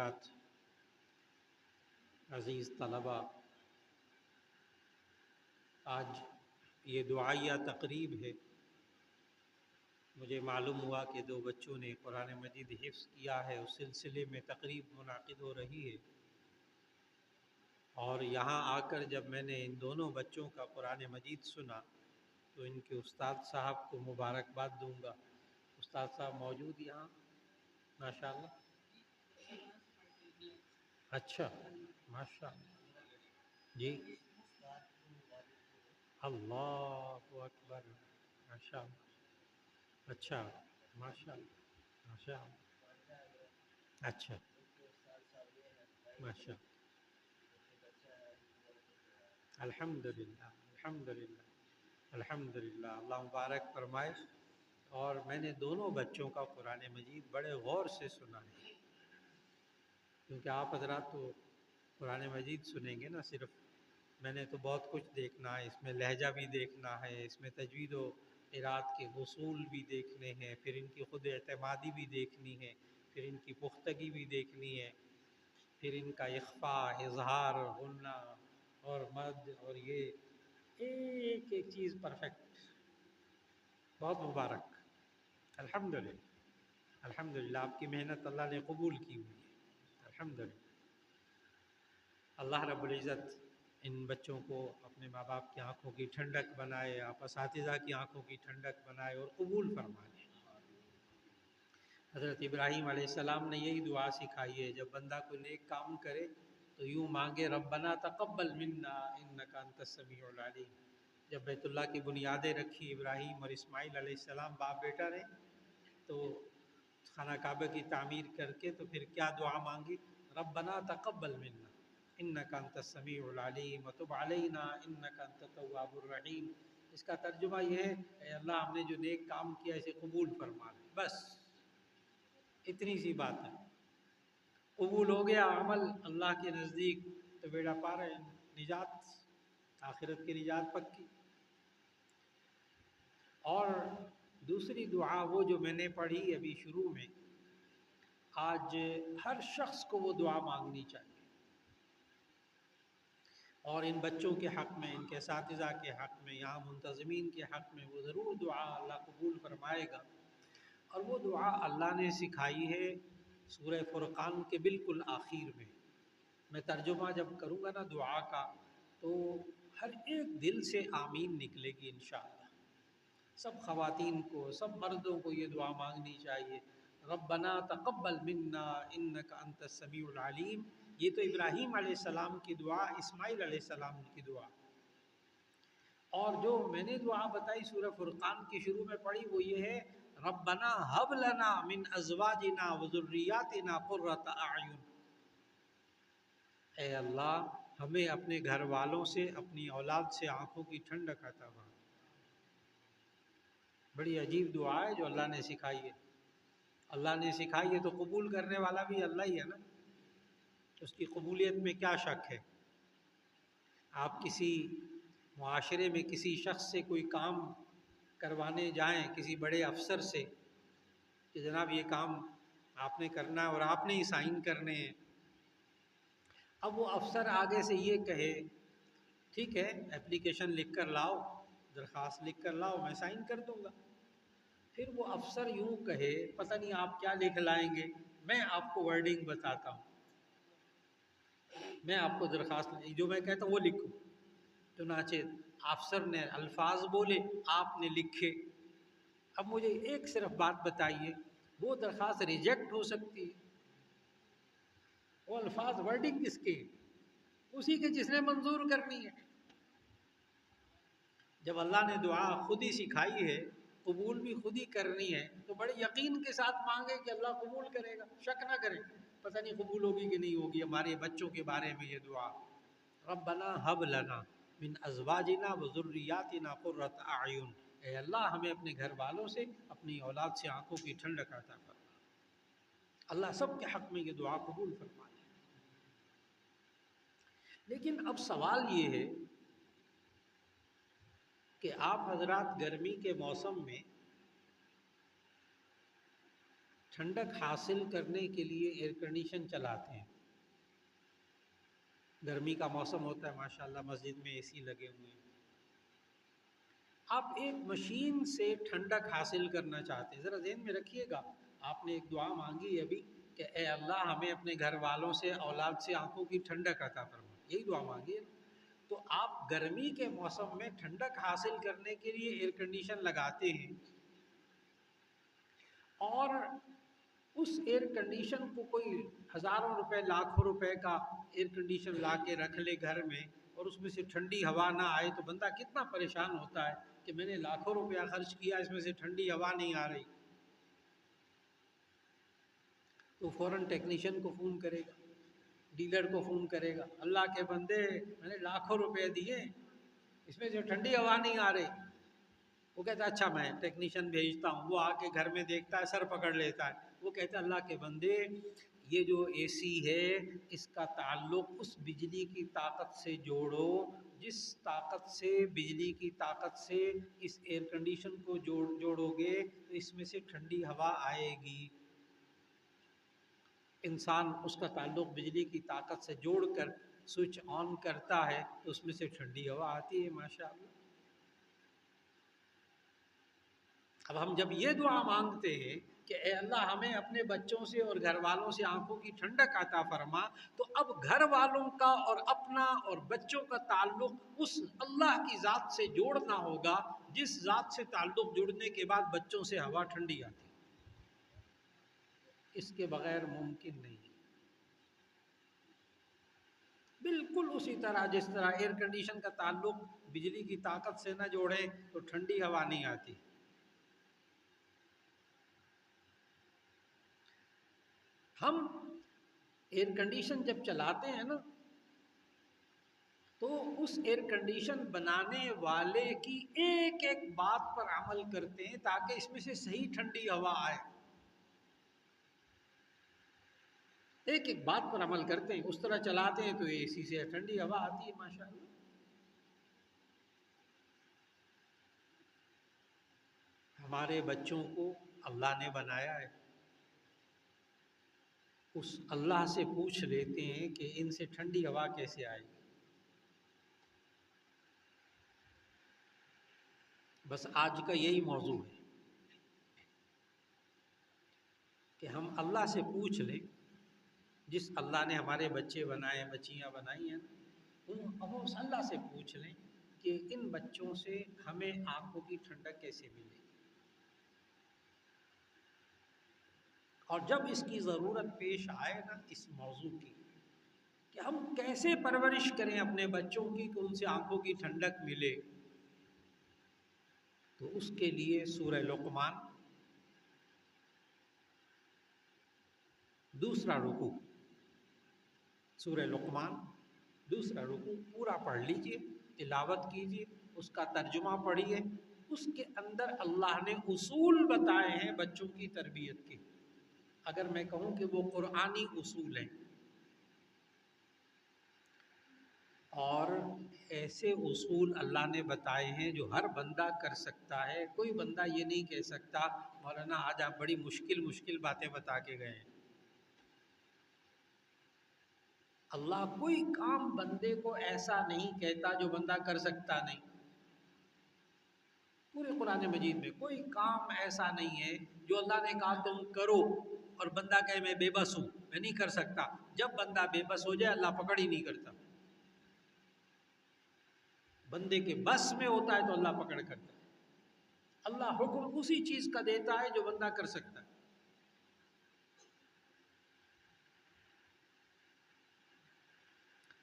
حضرات، عزیز طلباء، آج یہ دعائیہ تقریب ہے۔ مجھے معلوم ہوا کہ 2 بچوں نے قرآن مجید حفظ کیا ہے، اس سلسلے میں تقریب منعقد ہو رہی ہے، اور یہاں آ کر جب میں نے ان دونوں بچوں کا قرآن مجید سنا تو ان کے استاد صاحب کو مبارکباد دوں گا۔ استاد صاحب موجود یہاں؟ ماشاءاللہ۔ اچھا، ماشاءاللہ جی، اللہ اکبر، ماشاءاللہ، اچھا، ماشاءاللہ، ماشاءاللہ، اچھا، ماشاءاللہ، الحمدللہ، الحمدللہ، الحمدللہ، اللہ مبارک فرمائے۔ اور میں نے دونوں بچوں کا قرآن مجید بڑے غور سے سنا ہے، کیونکہ آپ حضرات تو قرآن مجید سنیں گے نا صرف، میں نے تو بہت کچھ دیکھنا ہے، اس میں لہجہ بھی دیکھنا ہے، اس میں تجوید و قرات کے اصول بھی دیکھنے ہیں، پھر ان کی خود اعتمادی بھی دیکھنی ہے، پھر ان کی پختگی بھی دیکھنی ہے، پھر ان کا اخفاء، اظہار، غنہ اور مد، اور یہ ایک ایک چیز پرفیکٹ۔ بہت مبارک، الحمدللہ، الحمدللہ، آپ کی محنت اللہ نے قبول کی ہوئی ہے، الحمدللہ۔ اللہ رب العزت ان بچوں کو اپنے ماں باپ کی آنکھوں کی ٹھنڈک بنائے، آپ اساتذہ کی آنکھوں کی ٹھنڈک بنائے اور قبول فرمائے۔ حضرت ابراہیم علیہ السلام نے یہی دعا سکھائی ہے، جب بندہ کوئی نیک کام کرے تو یوں مانگے، ربنا تقبل منا انک انت السمیع العلیم۔ جب بیت اللہ کی بنیادیں رکھی ابراہیم اور اسماعیل علیہ السلام باپ بیٹا نے، تو خانہ کعبہ کی تعمیر کر کے تو پھر کیا دعا مانگی؟ ربنا تقبل منا انک انت السمیع العلیم وتب علینا انک انت التواب الرحیم۔ اس کا ترجمہ یہ ہے، اے اللہ ہم نے جو نیک کام کیا اسے قبول فرما لے، بس اتنی سی بات ہے۔ قبول ہو گیا عمل اللہ کے نزدیک تو بیڑا پار ہے، نجات، آخرت کی نجات پکی۔ اور دوسری دعا وہ جو میں نے پڑھی ابھی شروع میں، آج ہر شخص کو وہ دعا مانگنی چاہیے، اور ان بچوں کے حق میں، ان کے اساتذہ کے حق میں، یہاں منتظمین کے حق میں وہ ضرور دعا اللہ قبول فرمائے گا۔ اور وہ دعا اللہ نے سکھائی ہے سورہ فرقان کے بالکل آخر میں۔ میں ترجمہ جب کروں گا نا دعا کا تو ہر ایک دل سے آمین نکلے گی انشاءاللہ۔ سب خواتین کو، سب مردوں کو یہ دعا مانگنی چاہیے، ربنا تقبل منا انک انت السمیع العلیم۔ یہ تو ابراہیم علیہ السلام کی دعا، اسماعیل علیہ السلام کی دعا، اور جو میں نے دعا بتائی سورہ فرقان کی شروع میں پڑھی وہ یہ ہے، ربنا ہب لنا من ازواجنا وذریاتنا قرۃ اعین۔ اے اللہ ہمیں اپنے گھر والوں سے، اپنی اولاد سے آنکھوں کی ٹھنڈک عطا فرما۔ بڑی عجیب دعا ہے جو اللہ نے سکھائی ہے، اللہ نے سکھائی ہے تو قبول کرنے والا بھی اللہ ہی ہے نا، اس کی قبولیت میں کیا شک ہے۔ آپ کسی معاشرے میں کسی شخص سے کوئی کام کروانے جائیں، کسی بڑے افسر سے، کہ جناب یہ کام آپ نے کرنا ہے اور آپ نے ہی سائن کرنے ہیں۔ اب وہ افسر آگے سے یہ کہے، ٹھیک ہے اپلیکیشن لکھ کر لاؤ، درخواست لکھ کر لاؤ، میں سائن کر دوں گا۔ پھر وہ افسر یوں کہے، پتہ نہیں آپ کیا لکھ لائیں گے، میں آپ کو ورڈنگ بتاتا ہوں، میں آپ کو درخواست جو میں کہتا ہوں وہ لکھو۔ چنانچہ افسر نے الفاظ بولے، آپ نے لکھے۔ اب مجھے ایک صرف بات بتائیے، وہ درخواست ریجیکٹ ہو سکتی ہے، وہ الفاظ ورڈنگ کس کے؟ اسی کے جس نے منظور کرنی ہے۔ جب اللہ نے دعا خود ہی سکھائی ہے، قبول بھی خود ہی کرنی ہے، تو بڑے یقین کے ساتھ مانگے کہ اللہ قبول کرے گا، شک نہ کریں پتہ نہیں قبول ہوگی کہ نہیں ہوگی۔ ہمارے بچوں کے بارے میں یہ دعا، ربنا ہب لنا من ازواجنا وذریاتنا قرۃ اعین۔ اے اللہ ہمیں اپنے گھر والوں سے، اپنی اولاد سے آنکھوں کی ٹھنڈک عطا فرما۔ اللہ سب کے حق میں یہ دعا قبول فرما لے۔ لیکن اب سوال یہ ہے کہ آپ حضرات گرمی کے موسم میں ٹھنڈک حاصل کرنے کے لیے ایئر کنڈیشن چلاتے ہیں. گرمی کا موسم ہوتا ہے ماشاءاللہ، مسجد میں اے سی لگے ہوئے ہیں. آپ ایک مشین سے ٹھنڈک حاصل کرنا چاہتے ہیں. ذرا ذہن میں رکھیے گا، آپ نے ایک دعا مانگی ابھی کہ اے اللہ ہمیں اپنے گھر والوں سے، اولاد سے آنکھوں کی ٹھنڈک عطا فرما. یہی دعا مانگی ہے. تو آپ گرمی کے موسم میں ٹھنڈک حاصل کرنے کے لیے ایئر کنڈیشن لگاتے ہیں، اور اس ایئر کنڈیشن کو کوئی ہزاروں روپے، لاکھوں روپے کا ایئر کنڈیشن لا کے رکھ لے گھر میں، اور اس میں سے ٹھنڈی ہوا نہ آئے تو بندہ کتنا پریشان ہوتا ہے کہ میں نے لاکھوں روپیہ خرچ کیا، اس میں سے ٹھنڈی ہوا نہیں آ رہی. تو فوراً ٹیکنیشین کو فون کرے گا، ڈیلر کو فون کرے گا، اللہ کے بندے میں نے لاکھوں روپے دیے، اس میں سے ٹھنڈی ہوا نہیں آ رہی. وہ کہتا ہے اچھا میں ٹیکنیشین بھیجتا ہوں. وہ آ کے گھر میں دیکھتا ہے، سر پکڑ لیتا ہے. وہ کہتا ہے اللہ کے بندے یہ جو اے سی ہے اس کا تعلق اس بجلی کی طاقت سے جوڑو جس طاقت سے، بجلی کی طاقت سے اس ایئر کنڈیشن کو جوڑو گے تو اس میں سے ٹھنڈی ہوا آئے گی. انسان اس کا تعلق بجلی کی طاقت سے جوڑ کر سوئچ آن کرتا ہے تو اس میں سے ٹھنڈی ہوا آتی ہے ماشاءاللہ. اب ہم جب یہ دعا مانگتے ہیں کہ اے اللہ ہمیں اپنے بچوں سے اور گھر والوں سے آنکھوں کی ٹھنڈک عطا فرما، تو اب گھر والوں کا اور اپنا اور بچوں کا تعلق اس اللہ کی ذات سے جوڑنا ہوگا جس ذات سے تعلق جڑنے کے بعد بچوں سے ہوا ٹھنڈی آتی. اس کے بغیر ممکن نہیں. بالکل اسی طرح جس طرح ایئر کنڈیشن کا تعلق بجلی کی طاقت سے نہ جوڑے تو ٹھنڈی ہوا نہیں آتی. ہم ایئر کنڈیشن جب چلاتے ہیں نا تو اس ایئر کنڈیشن بنانے والے کی ایک ایک بات پر عمل کرتے ہیں تاکہ اس میں سے صحیح ٹھنڈی ہوا آئے. ایک ایک بات پر عمل کرتے ہیں، اس طرح چلاتے ہیں تو اے سی سے ٹھنڈی ہوا آتی ہے ماشاءاللہ. ہمارے بچوں کو اللہ نے بنایا ہے، اس اللہ سے پوچھ لیتے ہیں کہ ان سے ٹھنڈی ہوا کیسے آئے گی. بس آج کا یہی موضوع ہے کہ ہم اللہ سے پوچھ لیں، جس اللہ نے ہمارے بچے بنائے، بچیاں بنائی ہیں، ہم اس اللہ سے پوچھ لیں کہ ان بچوں سے ہمیں آنکھوں کی ٹھنڈک کیسے ملے گی. اور جب اس کی ضرورت پیش آئے نا اس موضوع کی کہ ہم کیسے پرورش کریں اپنے بچوں کی کہ ان سے آنکھوں کی ٹھنڈک ملے، تو اس کے لیے سورہ لقمان دوسرا رکوع، سورہ لقمان دوسرا رکوع پورا پڑھ لیجئے، تلاوت کیجئے، اس کا ترجمہ پڑھیے. اس کے اندر اللہ نے اصول بتائے ہیں بچوں کی تربیت کے. اگر میں کہوں کہ وہ قرآنی اصول ہیں، اور ایسے اصول اللہ نے بتائے ہیں جو ہر بندہ کر سکتا ہے. کوئی بندہ یہ نہیں کہہ سکتا مولانا آج آپ بڑی مشکل باتیں بتا کے گئے ہیں. اللہ کوئی کام بندے کو ایسا نہیں کہتا جو بندہ کر سکتا نہیں. پورے قرآن مجید میں کوئی کام ایسا نہیں ہے جو اللہ نے کہا تم کرو اور بندہ کہے میں بے بس ہوں، میں نہیں کر سکتا. جب بندہ بے بس ہو جائے اللہ پکڑ ہی نہیں کرتا. بندے کے بس میں ہوتا ہے تو اللہ پکڑ کرتا ہے. اللہ حکم اسی چیز کا دیتا ہے جو بندہ کر سکتا ہے.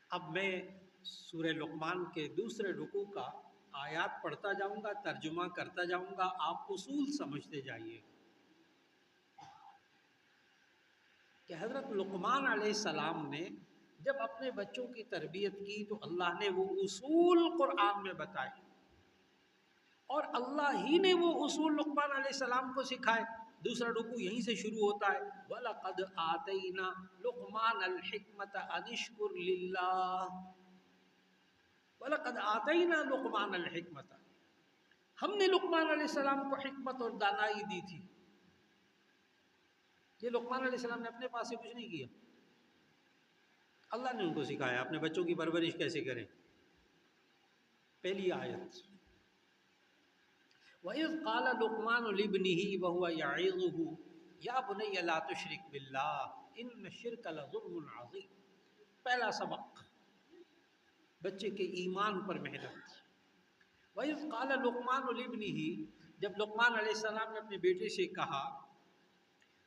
اب میں سورہ لقمان کے دوسرے رکوع کا آیات پڑھتا جاؤں گا، ترجمہ کرتا جاؤں گا، آپ اصول سمجھتے جائیے کہ حضرت لقمان علیہ السلام نے جب اپنے بچوں کی تربیت کی تو اللہ نے وہ اصول قرآن میں بتائے، اور اللہ ہی نے وہ اصول لقمان علیہ السلام کو سکھائے. دوسرا رکوع یہیں سے شروع ہوتا ہے، وَلَقَدْ آتَيْنَا لُقْمَانَ الْحِكْمَةَ أَنِ اشْكُرْ لِلَّهِ. وَلَقَدْ آتَيْنَا لُقْمَانَ الْحِكْمَةَ، ہم نے لقمان علیہ السلام کو حکمت اور دانائی دی تھی. یہ لقمان علیہ السلام نے اپنے پاس سے کچھ نہیں کیا، اللہ نے ان کو سکھایا اپنے بچوں کی پرورش کیسے کریں۔ پہلی آیت، وَإِذْ قَالَ لُقْمَانُ لِابْنِهِ وَهُوَ يَعِظُهُ يَا بُنَيَّ لَا تُشْرِكْ بِاللَّهِ إِنَّ الشِّرْكَ لَظُلْمٌ عَظِيمٌ۔ پہلا سبق، بچے کے ایمان پر محنت۔ وَإِذْ قَالَ لُقْمَانُ لِابْنِهِ، جب لقمان علیہ السلام نے اپنے بیٹے سے کہا،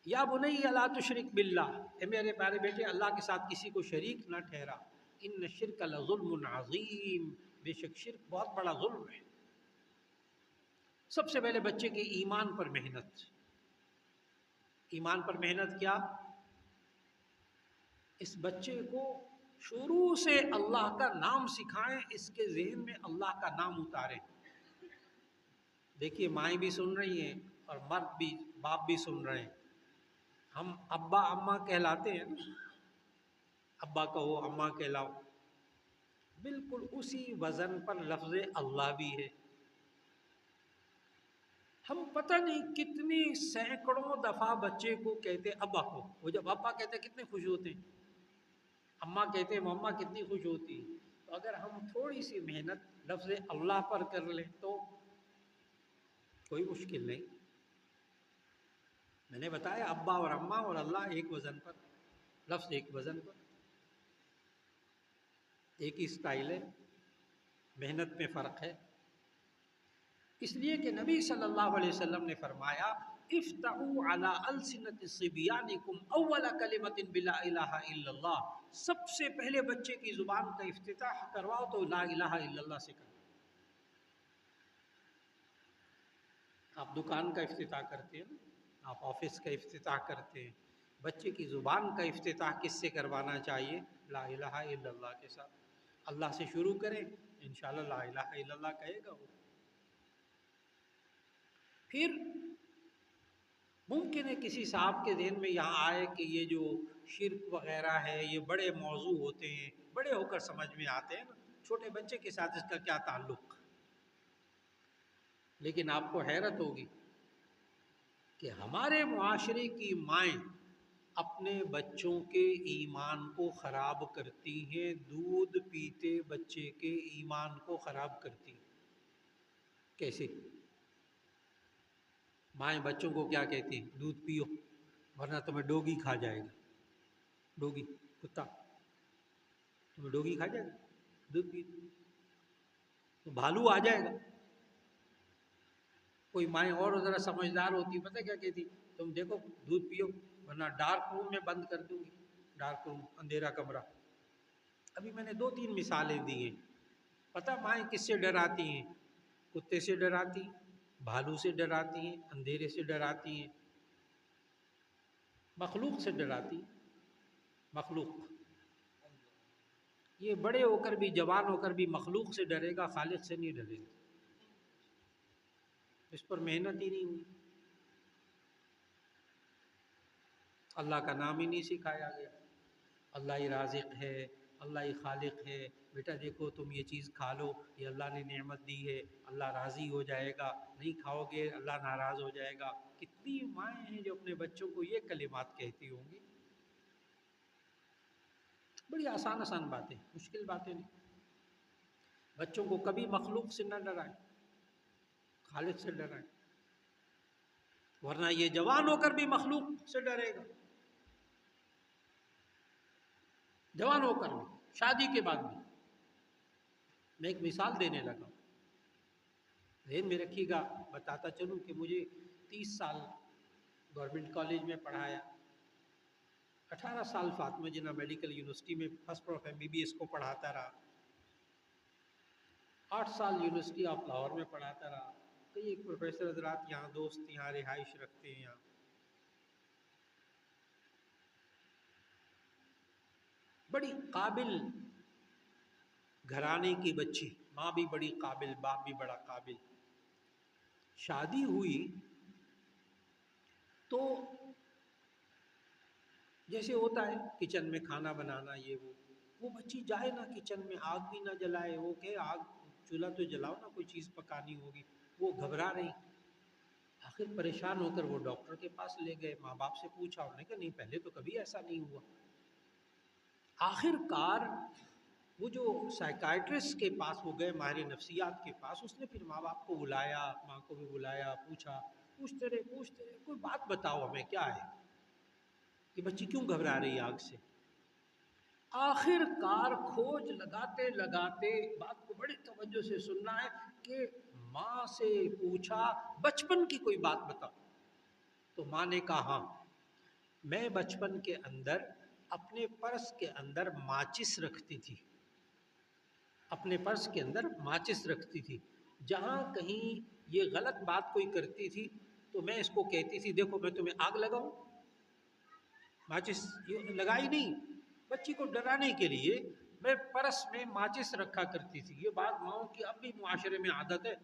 یا بنی لا تشرک باللہ، اے میرے پیارے بیٹے اللہ کے ساتھ کسی کو شریک نہ ٹھہرا، ان الشرک لظلم عظیم، بے شک شرک بہت بڑا ظلم ہے۔ سب سے پہلے بچے کے ایمان پر محنت۔ ایمان پر محنت کیا؟ اس بچے کو شروع سے اللہ کا نام سکھائیں، اس کے ذہن میں اللہ کا نام اتاریں۔ دیکھیے مائیں بھی سن رہی ہیں اور مرد بھی، باپ بھی سن رہے ہیں۔ ہم ابا اماں کہلاتے ہیں، ابا کہو اماں کہلاؤ، بالکل اسی وزن پر لفظ اللہ بھی ہے۔ ہم پتہ نہیں کتنی سینکڑوں دفعہ بچے کو کہتے ابا کو، وہ جب ابا کہتے کتنے خوش ہوتے ہیں، اماں کہتے مما کتنی خوش ہوتی ہے۔ تو اگر ہم تھوڑی سی محنت لفظ اللہ پر کر لیں تو کوئی مشکل نہیں۔ میں نے بتایا ابا اور اماں اور اللہ ایک وزن پر، لفظ ایک وزن پر، ایک ہی اسٹائل ہے، محنت میں فرق ہے۔ اس لیے کہ نبی صلی اللہ علیہ وسلم نے فرمایا افتحوا علی السنۃ صبیانکم اول کلمۃ بلا الہ الا اللہ، سب سے پہلے بچے کی زبان کا افتتاح کرواؤ تو لا الہ الا اللہ سے کرو۔ آپ دکان کا افتتاح کرتے ہیں، آپ آفس کا افتتاح کرتے ہیں، بچے کی زبان کا افتتاح کس سے کروانا چاہیے؟ لا الہ الا اللہ کے ساتھ۔ اللہ سے شروع کریں، انشاءاللہ لا الہ الا اللہ کہے گا وہ۔ پھر ممکن ہے کسی صاحب کے ذہن میں یہاں آئے کہ یہ جو شرک وغیرہ ہے یہ بڑے موضوع ہوتے ہیں، بڑے ہو کر سمجھ میں آتے ہیں نا، چھوٹے بچے کے ساتھ اس کا کیا تعلق؟ لیکن آپ کو حیرت ہوگی کہ ہمارے معاشرے کی مائیں اپنے بچوں کے ایمان کو خراب کرتی ہیں، دودھ پیتے بچے کے ایمان کو خراب کرتی ہیں۔ کیسے؟ مائیں بچوں کو کیا کہتی ہیں؟ دودھ پیو ورنہ تمہیں ڈوگی کھا جائے گا، ڈوگی کتا تمہیں ڈوگی کھا جائے گا، دودھ پیو تو بھالو آ جائے گا۔ کوئی مائیں اور ذرا سمجھدار ہوتی، پتہ کیا کہتی؟ تم دیکھو دودھ پیو ورنہ ڈارک روم میں بند کر دوں گی، ڈارک روم اندھیرا کمرہ۔ ابھی میں نے 2-3 مثالیں دی ہیں۔ پتہ مائیں کس سے ڈراتی ہیں؟ کتے سے ڈراتی ہیں، بھالو سے ڈراتی ہیں، اندھیرے سے ڈراتی ہیں، مخلوق سے ڈراتی ہیں۔ مخلوق یہ بڑے ہو کر بھی، جوان ہو کر بھی مخلوق سے ڈرے گا، خالق سے نہیں ڈرے گا۔ اس پر محنت ہی نہیں ہوئی، اللہ کا نام ہی نہیں سکھایا گیا۔ اللہ ہی رازق ہے، اللہ ہی خالق ہے، بیٹا دیکھو تم یہ چیز کھا لو، یہ اللہ نے نعمت دی ہے، اللہ راضی ہو جائے گا، نہیں کھاؤ گے اللہ ناراض ہو جائے گا۔ کتنی مائیں ہیں جو اپنے بچوں کو یہ کلمات کہتی ہوں گی؟ بڑی آسان آسان باتیں، مشکل باتیں نہیں۔ بچوں کو کبھی مخلوق سے نہ ڈرائیں، خالق سے ڈرائیں، ورنہ یہ جوان ہو کر بھی مخلوق سے ڈرے گا، جوان ہو کر بھی، شادی کے بعد بھی۔ میں ایک مثال دینے لگا ہوں، ذہن میں رکھیے گا، بتاتا چلوں کہ مجھے 30 سال گورنمنٹ کالج میں پڑھایا، 18 سال فاطمہ جناح میڈیکل یونیورسٹی میں فرسٹ آف MBBS کو پڑھاتا رہا، 8 سال یونیورسٹی آف لاہور میں پڑھاتا رہا، کئی ایک پروفیسر حضرات یہاں دوست یہاں رہائش رکھتے ہیں۔ یہاں بڑی قابل گھرانے کی بچی، ماں بھی بڑی قابل، باپ بھی بڑا قابل، شادی ہوئی تو جیسے ہوتا ہے کچن میں کھانا بنانا یہ وہ بچی جائے نا کچن میں، آگ بھی نہ جلائے، وہ کہ آگ چولہا تو جلاؤ نا، کوئی چیز پکانی ہوگی، وہ گھبرا رہی۔ آخر پریشان ہو کر وہ ڈاکٹر کے پاس لے گئے، ماں باپ سے پوچھا، انہوں نے کہا نہیں پہلے تو کبھی ایسا نہیں ہوا۔ آخر کار وہ جو سائیکائٹرسٹ کے پاس وہ گئے، ماہر نفسیات کے پاس، اس نے پھر ماں باپ کو بلایا، ماں کو بھی بلایا، پوچھتے رہے کوئی بات بتاؤ ہمیں کیا ہے، کہ بچی کیوں گھبرا رہی ہے آگ سے۔ آخر کار کھوج لگاتے لگاتے، بات کو بڑی توجہ سے سننا ہے، کہ ماں سے پوچھا بچپن کی کوئی بات بتاؤ، تو ماں نے کہا ہاں میں بچپن کے اندر اپنے پرس کے اندر ماچس رکھتی تھی، اپنے پرس کے اندر ماچس رکھتی تھی، جہاں کہیں یہ غلط بات کوئی کرتی تھی تو میں اس کو کہتی تھی دیکھو میں تمہیں آگ لگاؤں، ماچس یہ لگائی نہیں، بچی کو ڈرانے کے لیے میں پرس میں ماچس رکھا کرتی تھی۔ یہ بات ماؤں کی اب بھی معاشرے میں عادت ہے،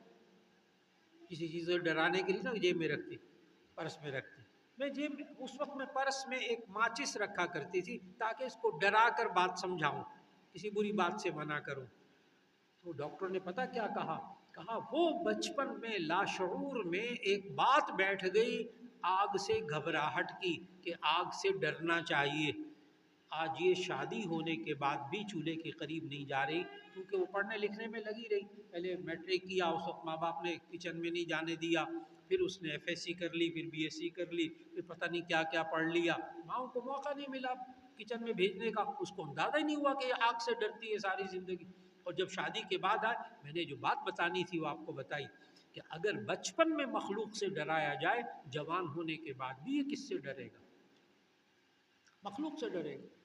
کسی چیز کو ڈرانے کے لیے نا جیب میں رکھتی، پرس میں رکھتی، میں جیب میں اس وقت میں پرس میں ایک ماچس رکھا کرتی تھی تاکہ اس کو ڈرا کر بات سمجھاؤں، کسی بری بات سے منع کروں۔ تو ڈاکٹر نے پتہ کیا کہا، کہا وہ بچپن میں لاشعور میں ایک بات بیٹھ گئی آگ سے گھبراہٹ کی، کہ آگ سے ڈرنا چاہیے۔ آج یہ شادی ہونے کے بعد بھی چولہے کے قریب نہیں جا رہی، کیونکہ وہ پڑھنے لکھنے میں لگی رہی، پہلے میٹرک کیا، اس وقت ماں باپ نے کچن میں نہیں جانے دیا، پھر اس نے ایف ایس سی کر لی، پھر بی ایس سی کر لی، پھر پتہ نہیں کیا کیا پڑھ لیا، ماؤں کو موقع نہیں ملا کچن میں بھیجنے کا، اس کو اندازہ ہی نہیں ہوا کہ یہ آگ سے ڈرتی ہے ساری زندگی۔ اور جب شادی کے بعد آئے، میں نے جو بات بتانی تھی وہ آپ کو بتائی، کہ اگر بچپن میں مخلوق سے ڈرایا جائے، جوان ہونے کے بعد بھی یہ کس سے ڈرے گا؟ مخلوق سے ڈرے گا۔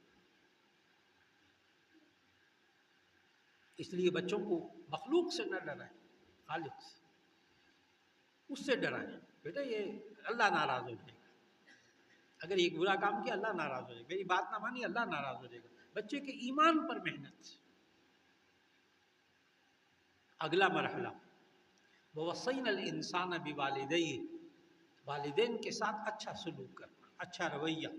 اس لیے بچوں کو مخلوق سے نہ ڈرائیں، خالق سے، اس سے ڈرائیں، بیٹا یہ اللہ ناراض ہو جائے گا، اگر ایک برا کام کیا اللہ ناراض ہو جائے گا، میری بات نہ مانی اللہ ناراض ہو جائے گا۔ بچے کے ایمان پر محنت۔ اگلا مرحلہ وَوَصَّيْنَا الْإِنسَانَ بِوَالِدَيْهِ، والدین کے ساتھ اچھا سلوک کرنا، اچھا رویہ،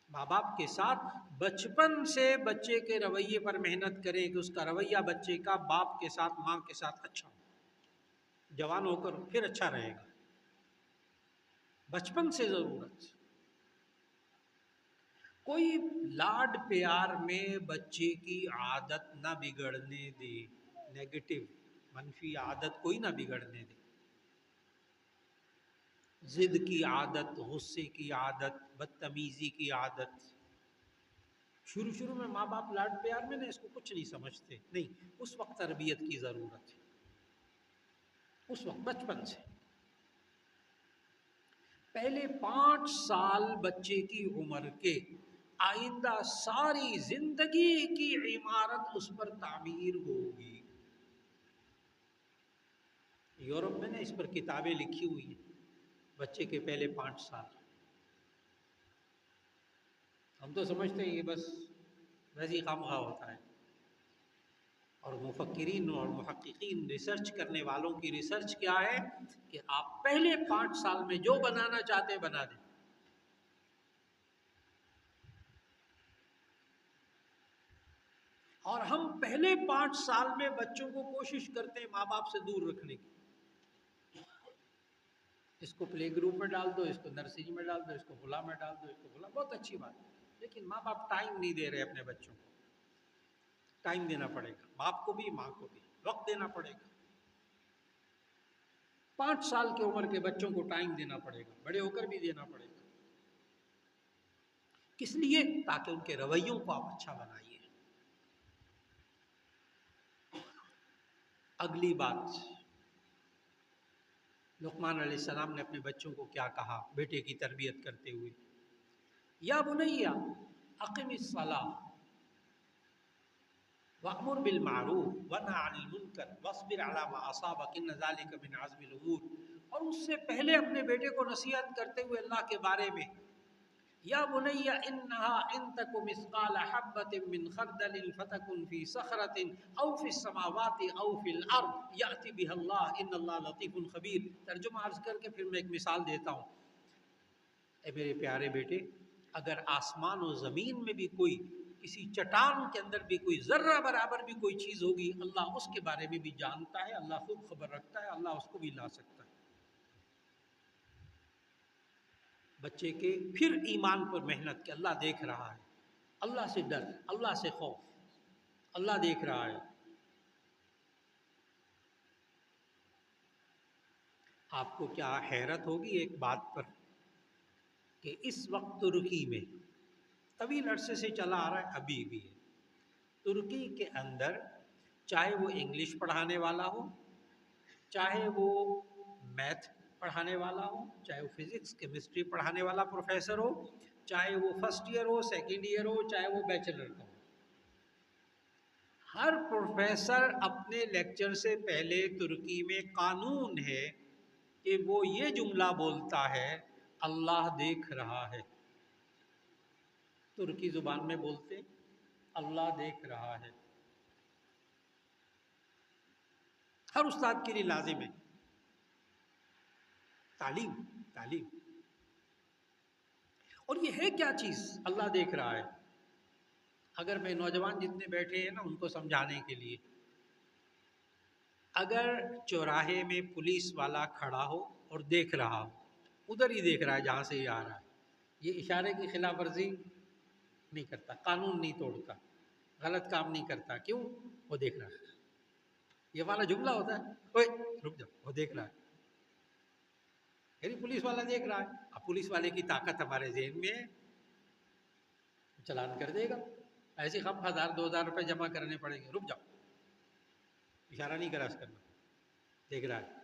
ماں باپ کے ساتھ بچپن سے بچے کے رویے پر محنت کریں کہ اس کا رویہ بچے کا باپ کے ساتھ ماں کے ساتھ اچھا ہو، جوان ہو کر پھر اچھا رہے گا، بچپن سے ضرورت۔ کوئی لاڈ پیار میں بچے کی عادت نہ بگڑنے دے، نیگیٹو منفی عادت کوئی نہ بگڑنے دے، ضد کی عادت، غصے کی عادت، بدتمیزی کی عادت۔ شروع میں ماں باپ لاڈ پیار میں اس کو کچھ نہیں سمجھتے، نہیں، اس وقت تربیت کی ضرورت ہے، اس وقت بچپن سے۔ پہلے 5 سال بچے کی عمر کے، آئندہ ساری زندگی کی عمارت اس پر تعمیر ہوگی۔ یورپ میں نے اس پر کتابیں لکھی ہوئی ہیں، بچے کے پہلے 5 سال۔ ہم تو سمجھتے ہیں یہ بس ویسے ہی خواہ ہوتا ہے، اور مفکرین اور محققین ریسرچ کرنے والوں کی ریسرچ کیا ہے کہ آپ پہلے 5 سال میں جو بنانا چاہتے ہیں بنا دیں۔ اور ہم پہلے 5 سال میں بچوں کو کوشش کرتے ہیں ماں باپ سے دور رکھنے کی، اس کو پلے گروپ میں ڈال دو، اس کو نرسری میں ڈال دو، اس کو فلاں میں ڈال دو، اس کو فلاں، بہت اچھی بات ہے، لیکن ماں باپ ٹائم نہیں دے رہے اپنے بچوں کو۔ ٹائم دینا پڑے گا، باپ کو بھی ماں کو بھی وقت دینا پڑے گا۔ 5 سال کی عمر کے بچوں کو ٹائم دینا پڑے گا، بڑے ہو کر بھی دینا پڑے گا۔ کس لیے؟ تاکہ ان کے رویوں کو آپ اچھا بنائیے۔ اگلی بات، لقمان علیہ السلام نے اپنے بچوں کو کیا کہا بیٹے کی تربیت کرتے ہوئے؟ یا بنی اقم الصلاۃ وأمر بالمعروف وانہ عن المنکر واصبر علی ما اصابک ان ذلک من عزم الامور۔ اور اس سے پہلے اپنے بیٹے کو نصیحت کرتے ہوئے اللہ کے بارے میں، یا بنی انہا ان تک مثقال حبۃ من خردل فتکن فی صخرۃ او فی السماوات او فی الارض یأتی بها اللہ ان اللہ لطیف خبیر۔ ترجمہ عرض کر کے پھر میں ایک مثال دیتا ہوں۔ اے میرے پیارے بیٹے، اگر آسمان و زمین میں بھی کوئی، کسی چٹان کے اندر بھی کوئی ذرہ برابر بھی کوئی چیز ہوگی، اللہ اس کے بارے میں بھی جانتا ہے، اللہ خود خبر رکھتا ہے، اللہ اس کو بھی لا سکتا ہے۔ بچے کے پھر ایمان پر محنت کہ اللہ دیکھ رہا ہے، اللہ سے ڈر، اللہ سے خوف، اللہ دیکھ رہا ہے۔ آپ کو کیا حیرت ہوگی ایک بات پر کہ اس وقت ترکی میں طویل عرصے سے چلا آ رہا ہے، ابھی بھی ہے، ترکی کے اندر چاہے وہ انگلش پڑھانے والا ہو، چاہے وہ میتھ پڑھانے والا ہو، چاہے وہ فزکس کیمسٹری پڑھانے والا پروفیسر ہو، چاہے وہ فرسٹ ایئر ہو، سیکنڈ ایئر ہو، چاہے وہ بیچلر کا ہو، ہر پروفیسر اپنے لیکچر سے پہلے ترکی میں قانون ہے کہ وہ یہ جملہ بولتا ہے، اللہ دیکھ رہا ہے۔ ترکی زبان میں بولتے اللہ دیکھ رہا ہے، ہر استاد کے لیے لازم ہے۔ تعلیم، تعلیم، اور یہ ہے کیا چیز اللہ دیکھ رہا ہے؟ اگر میں نوجوان جتنے بیٹھے ہیں نا ان کو سمجھانے کے لیے، اگر چوراہے میں پولیس والا کھڑا ہو اور دیکھ رہا ہو، ادھر ہی دیکھ رہا ہے جہاں سے یہ آ رہا ہے، یہ اشارے کی خلاف ورزی نہیں کرتا، قانون نہیں توڑتا، غلط کام نہیں کرتا، کیوں؟ وہ دیکھ رہا ہے۔ یہ والا جملہ ہوتا ہے، اوئے رک جاؤ، وہ دیکھ رہا ہے، یعنی پولیس والا دیکھ رہا ہے۔ اب پولیس والے کی طاقت ہمارے ذہن میں ہے، چلان کر دے گا، ایسے خم 1000-2000 روپے جمع کرنے پڑیں گے، رک جاؤ، اشارہ نہیں کراس کرنا، دیکھ رہا ہے۔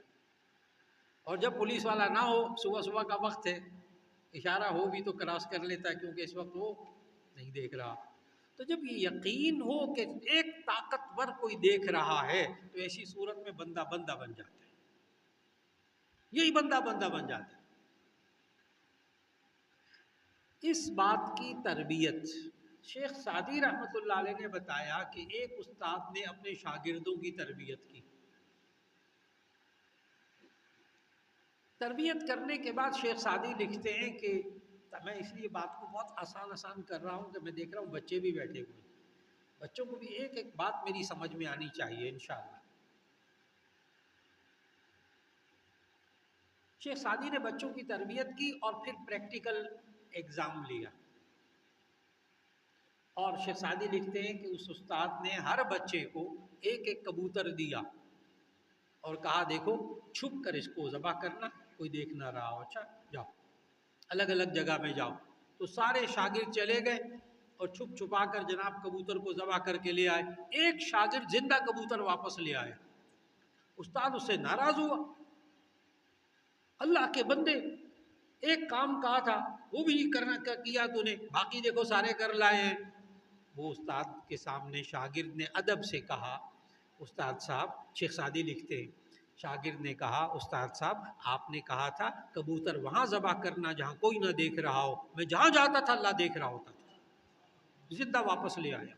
اور جب پولیس والا نہ ہو، صبح صبح کا وقت ہے، اشارہ ہو بھی تو کراس کر لیتا ہے کیونکہ اس وقت وہ نہیں دیکھ رہا۔ تو جب یہ یقین ہو کہ ایک طاقتور کوئی دیکھ رہا ہے تو ایسی صورت میں بندہ بندہ بن جاتا ہے، یہی بندہ بندہ بن جاتا ہے۔ اس بات کی تربیت شیخ سعدی رحمۃ اللہ علیہ نے بتایا کہ ایک استاد نے اپنے شاگردوں کی تربیت کی، تربیت کرنے کے بعد شیخ سعدی لکھتے ہیں کہ میں اس لیے بات کو بہت آسان کر رہا ہوں کہ میں دیکھ رہا ہوں بچے بھی بیٹھے ہوئے ہیں، بچوں کو بھی ایک ایک بات میری سمجھ میں آنی چاہیے انشاءاللہ۔ شیخ سعدی نے بچوں کی تربیت کی اور پھر پریکٹیکل ایگزام لیا، اور شیخ سعدی لکھتے ہیں کہ اس استاد نے ہر بچے کو ایک ایک کبوتر دیا اور کہا دیکھو چھپ کر اس کو ذبح کرنا، کوئی دیکھ نہ رہا ہو، اچھا جاؤ الگ الگ جگہ میں جاؤ۔ تو سارے شاگرد چلے گئے اور چھپ چھپا کر جناب کبوتر کو ذبح کر کے لے آئے، ایک شاگرد زندہ کبوتر واپس لے آئے، استاد اس سے ناراض ہوا، اللہ کے بندے ایک کام کہا تھا وہ بھی نہیں کرنا کیا تو نے، باقی دیکھو سارے کر لائے ہیں۔ وہ استاد کے سامنے شاگرد نے ادب سے کہا، استاد صاحب، شیخ سعدی لکھتے ہیں، شاگرد نے کہا استاد صاحب آپ نے کہا تھا کبوتر وہاں ذبح کرنا جہاں کوئی نہ دیکھ رہا ہو، میں جہاں جاتا تھا اللہ دیکھ رہا ہوتا تھا، زندہ واپس لے آیا،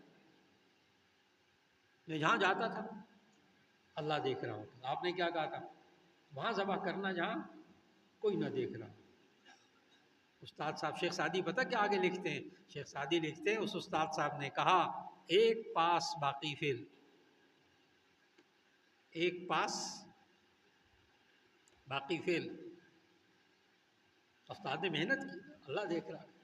میں جہاں جاتا تھا اللہ دیکھ رہا ہوتا تھا، آپ نے کیا کہا تھا وہاں ذبح کرنا جہاں کوئی نہ دیکھ رہا۔ استاد صاحب شیخ سعدی پتہ کیا آگے لکھتے ہیں؟ شیخ سعدی لکھتے ہیں اس استاد صاحب نے کہا ایک پاس باقی فیل، ایک پاس باقی فیل، استاد نے محنت کی، اللہ دیکھ رہا ہے۔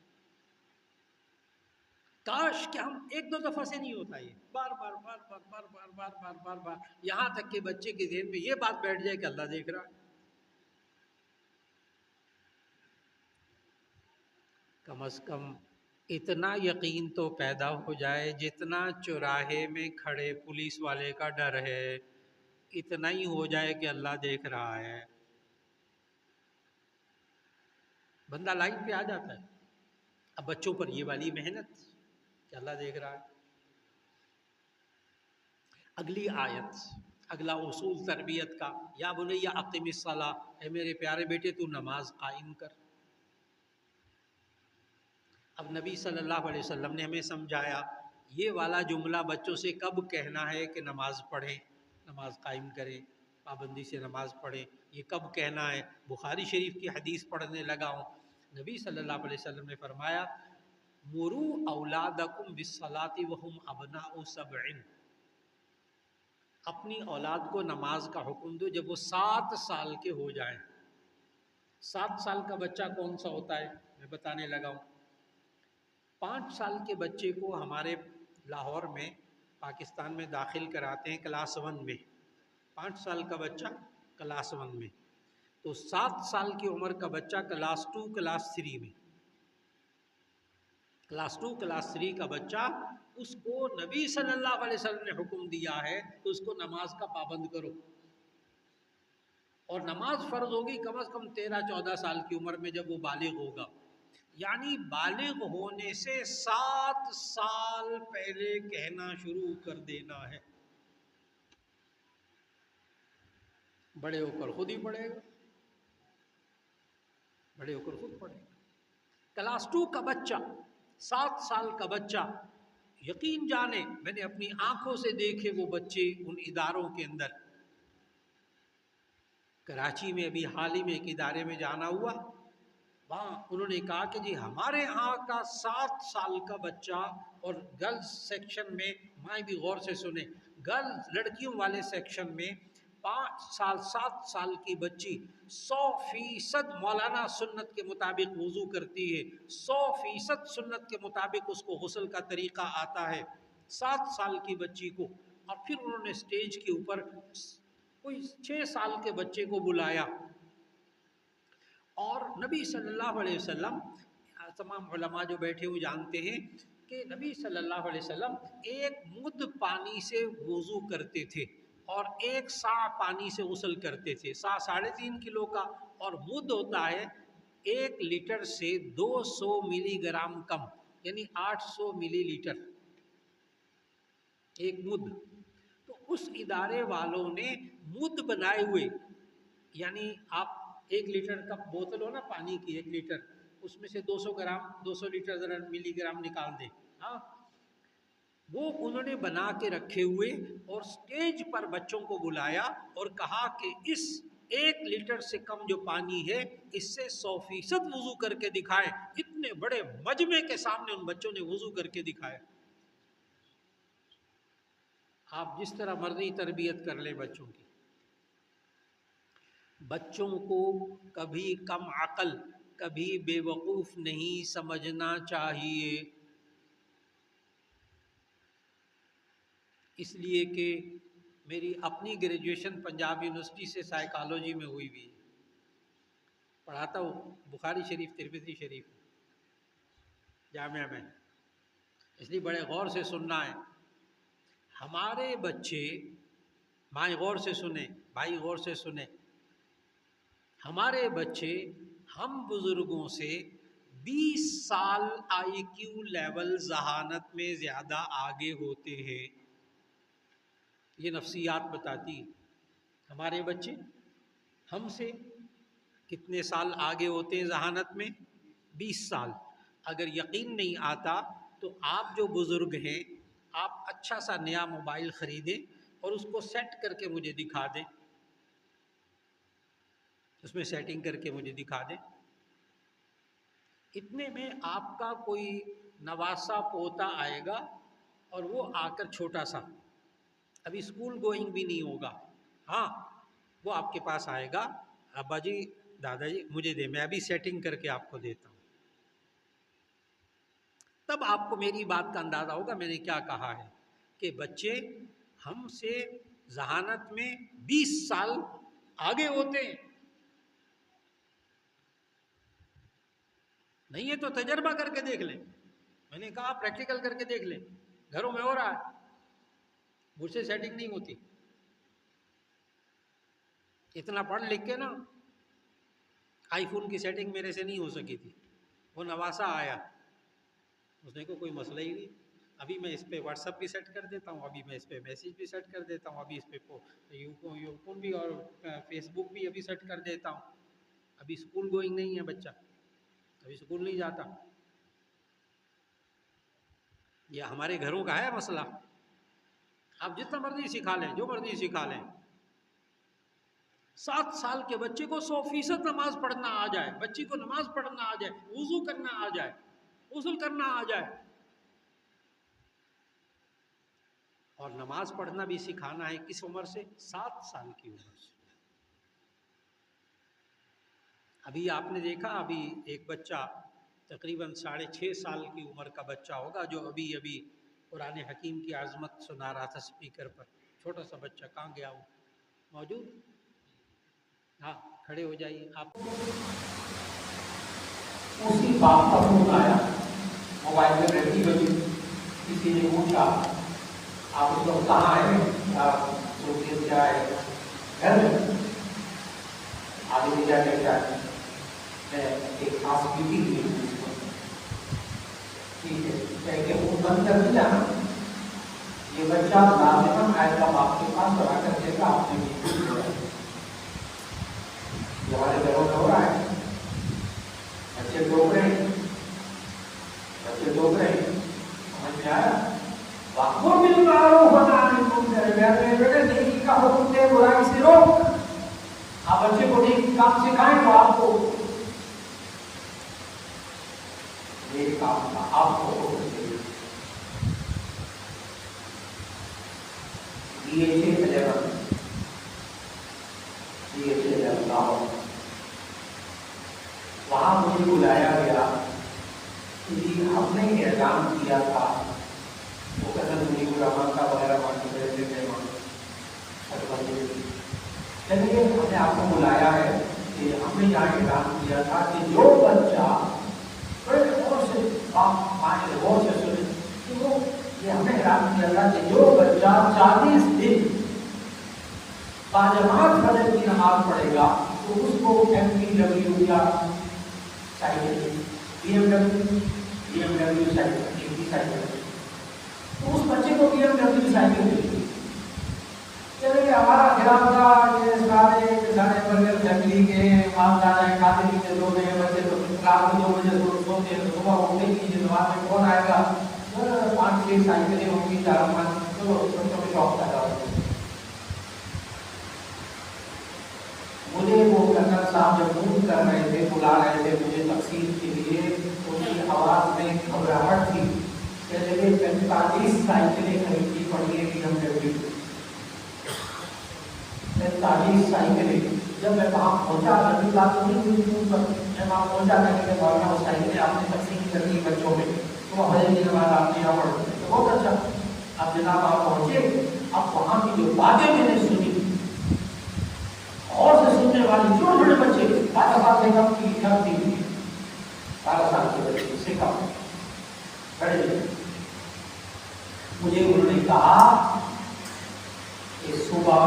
کاش کہ ہم ایک دو دفعہ سے نہیں ہوتا، یہ بار بار بار بار بار بار بار بار بار بار یہاں تک کہ بچے کے ذہن میں یہ بات بیٹھ جائے کہ اللہ دیکھ رہا ہے۔ کم از کم اتنا یقین تو پیدا ہو جائے جتنا چوراہے میں کھڑے پولیس والے کا ڈر ہے، اتنا ہی ہو جائے کہ اللہ دیکھ رہا ہے، بندہ لائن پہ آ جاتا ہے۔ اب بچوں پر یہ والی محنت کہ اللہ دیکھ رہا ہے۔ اگلی آیت، اگلا اصول تربیت کا، یا بنی اقم الصلاۃ، اے میرے پیارے بیٹے تو نماز قائم کر۔ اب نبی صلی اللہ علیہ وسلم نے ہمیں سمجھایا یہ والا جملہ بچوں سے کب کہنا ہے کہ نماز پڑھیں، نماز قائم کریں، پابندی سے نماز پڑھیں، یہ کب کہنا ہے۔ بخاری شریف کی حدیث پڑھنے لگا ہوں، نبی صلی اللہ علیہ وسلم نے فرمایا مروا اولادکم بالصلاۃ وهم ابناء 7، اپنی اولاد کو نماز کا حکم دو جب وہ 7 سال کے ہو جائیں۔ 7 سال کا بچہ کون سا ہوتا ہے؟ میں بتانے لگا ہوں. 5 سال کے بچے کو ہمارے لاہور میں پاکستان میں داخل کراتے ہیں کلاس 1 میں. 5 سال کا بچہ کلاس 1 میں، تو 7 سال کی عمر کا بچہ کلاس 2 کلاس 3 میں. کلاس 2 کلاس 3 کا بچہ، اس کو نبی صلی اللہ علیہ وسلم نے حکم دیا ہے کہ اس کو نماز کا پابند کرو، اور نماز فرض ہوگی کم از کم 13-14 سال کی عمر میں جب وہ بالغ ہوگا. یعنی بالغ ہونے سے 7 سال پہلے کہنا شروع کر دینا ہے. بڑے ہو کر خود ہی پڑھے گا، بڑے ہو کر خود پڑھے گا. کلاس 2 کا بچہ، 7 سال کا بچہ، یقین جانے میں نے اپنی آنکھوں سے دیکھے وہ بچے ان اداروں کے اندر. کراچی میں ابھی حال ہی میں ایک ادارے میں جانا ہوا، وہاں انہوں نے کہا کہ جی ہمارے ہاں کا 7 سال کا بچہ، اور گرلز سیکشن میں، مائیں بھی غور سے سنیں، گرلز لڑکیوں والے سیکشن میں 7 سال کی بچی 100% مولانا سنت کے مطابق وضو کرتی ہے، 100% سنت کے مطابق اس کو غسل کا طریقہ آتا ہے 7 سال کی بچی کو. اور پھر انہوں نے سٹیج کے اوپر کوئی 6 سال کے بچے کو بلایا، اور نبی صلی اللہ علیہ وسلم، تمام علماء جو بیٹھے ہوئے جانتے ہیں کہ نبی صلی اللہ علیہ وسلم ایک مد پانی سے وضو کرتے تھے اور 1 سا پانی سے غسل کرتے تھے. سا 3.5 کلو کا، اور مد ہوتا ہے 1 لیٹر سے 200 ملی گرام کم، یعنی 800 ملی لیٹر ایک مد. تو اس ادارے والوں نے مد بنائے ہوئے، یعنی آپ 1 لیٹر کا بوتل ہو نا پانی کی 1 لیٹر، اس میں سے 200 لیٹر ذرا ملی گرام نکال دیں، ہاں، وہ انہوں نے بنا کے رکھے ہوئے، اور سٹیج پر بچوں کو بلایا اور کہا کہ اس 1 لیٹر سے کم جو پانی ہے اس سے 100% وضو کر کے دکھائے. اتنے بڑے مجمع کے سامنے ان بچوں نے وضو کر کے دکھایا. آپ جس طرح مرضی تربیت کر لیں بچوں کی، بچوں کو کبھی کم عقل، کبھی بے وقوف نہیں سمجھنا چاہیے. اس لیے کہ میری اپنی گریجویشن پنجاب یونیورسٹی سے سائیکالوجی میں ہوئی بھی، پڑھاتا ہوں بخاری شریف، ترمذی شریف جامعہ میں، اس لیے بڑے غور سے سننا ہے. ہمارے بچے، مائیں غور سے سنیں، بھائی غور سے سنیں، ہمارے بچے ہم بزرگوں سے 20 سال آئی کیو لیول ذہانت میں زیادہ آگے ہوتے ہیں. یہ نفسیات بتاتی، ہمارے بچے ہم سے کتنے سال آگے ہوتے ہیں ذہانت میں؟ 20 سال. اگر یقین نہیں آتا تو آپ جو بزرگ ہیں، آپ اچھا سا نیا موبائل خریدیں اور اس کو سیٹ کر کے مجھے دکھا دیں، اس میں سیٹنگ کر کے مجھے دکھا دیں. اتنے میں آپ کا کوئی نواسا پوتا آئے گا، اور وہ آ کر چھوٹا سا، ابھی اسکول گوئنگ بھی نہیں ہوگا، ہاں، وہ آپ کے پاس آئے گا، ابا جی، دادا جی مجھے دے، میں ابھی سیٹنگ کر کے آپ کو دیتا ہوں. تب آپ کو میری بات کا اندازہ ہوگا میں نے کیا کہا ہے، کہ بچے ہم سے ذہانت میں 20 سال آگے ہوتے ہیں. نہیں ہے تو تجربہ کر کے دیکھ لیں. میں نے کہا پریکٹیکل کر کے دیکھ لیں، گھروں میں ہو رہا ہے، مجھ سے سیٹنگ نہیں ہوتی. اتنا پڑھ لکھ کے نا، آئی فون کی سیٹنگ میرے سے نہیں ہو سکی تھی. وہ نواسا آیا، اس نے کوئی مسئلہ ہی نہیں، ابھی میں اس پہ واٹس ایپ بھی سیٹ کر دیتا ہوں، ابھی میں اس پہ میسیج بھی سیٹ کر دیتا ہوں، ابھی اس پہ یوفون بھی اور فیس بک بھی ابھی سیٹ کر دیتا ہوں. ابھی اسکول گوئنگ نہیں ہے بچہ، ابھی اسکول نہیں جاتا. یہ ہمارے گھروں کا ہے مسئلہ. آپ جتنا مرضی سکھا لیں، جو مرضی سکھا لیں، 7 سال کے بچے کو 100% نماز پڑھنا آ جائے، بچی کو نماز پڑھنا آ جائے، وضو کرنا آ جائے، غسل کرنا آ جائے، اور نماز پڑھنا بھی سکھانا ہے کس عمر سے؟ 7 سال کی عمر سے. ابھی آپ نے دیکھا، ابھی ایک بچہ تقریباً 6.5 سال کی عمر کا بچہ ہوگا جو ابھی ابھی قرآن حکیم کی عظمت سنا رہا تھا اسپیکر پر. چھوٹا سا بچہ. کہاں گیا وہ؟ موجود؟ ہاں کھڑے ہو جائیے آپ. اسی بات کا فون آیا, موبائل میں گھنٹی بجی, کسی نے پوچھا آپ اس وقت کہاں ہیں, آپ سوچیے کیا ہے گھر میں, آگے بھی جا کے کیا ہے, میں ایک خاص میٹنگ لی ہوں اس وقت, ٹھیک ہے, کہہ کے فون بند کر دیا نا, یہ بچہ لازماً آئے گا باپ کے پاس بڑا کر دے گا آپ نے میٹنگ ہو رہا ہے, یہ ہمارے گھروں میں ہو رہا ہے, بچے ڈوب رہے ہیں, بچے ڈوب رہے ہیں, سمجھ میں آیا؟ وَأْمُرْ بِالْمَعْرُوفِ وَانْهَ عَنِ الْمُنكَرِ, میرے بیٹے نیکی کا حکم دے, برائی سے روک. آپ بچے کو نیک کام سکھائیں تو آپ کو نیک کام کا آپ کو حکم دے. وہاں مجھے بلایا گیا, ہم نے اعلان کیا تھا, وہ قدر مجھے الرحمان کا وغیرہ چلیے ہم نے آپ کو بلایا ہے کہ ہم نے یہاں اعلان کیا تھا کہ جو بچہ بڑے غور سے غور سے سنے, کہ وہ یہ ہم نے اعلان کیا تھا کہ جو بچہ 40 دن باجماعت فجر کی نماز پڑھے گا تو اس کو MPW یا سائیکل, BMW سائیکل, تو اس بچے کو BMW سائیکل ملے. چلے ہمارا خیال تھا یہ سارے برگر فیملی کے مالدار ہیں, کھاتے پیتے لوگ ہیں, بچے تو رات کو 2 بجے سوتے ہیں, صبح اٹھتے ہی جماعت میں کون آئے گا, 5-6 سائیکلیں ہوں گی, 4-5, چلو بچوں کے شوق پیدا ہوتے ہیں. مجھے وہ کرنل صاحب جب فون کر رہے تھے, بلا رہے تھے مجھے تقسیم کے لیے, ان کی آواز میں گھبراہٹ تھی کہ لگے 45 سائیکلیں خریدنی پڑی ہیں BMW, 45 سائیکلیں. جب میں وہاں پہنچا, ابھی بات نہیں ہوئی فون پر, میں وہاں پہنچا کرنے کے بعد وہ سائیکلیں آپ نے تقسیم کر دی بچوں میں, تو حضرت کی نماز آپ نے یہاں پڑھ دی, تو بہت اچھا. اب جناب آپ پہنچے, اب وہاں کی جو باتیں میں نے سنی اور سے سننے والی چھوٹے چھوٹے بچے 12 سال سے کم کی کم تھی, 12 سال کے بچے سے کم بڑے, مجھے انہوں نے کہا کہ صبح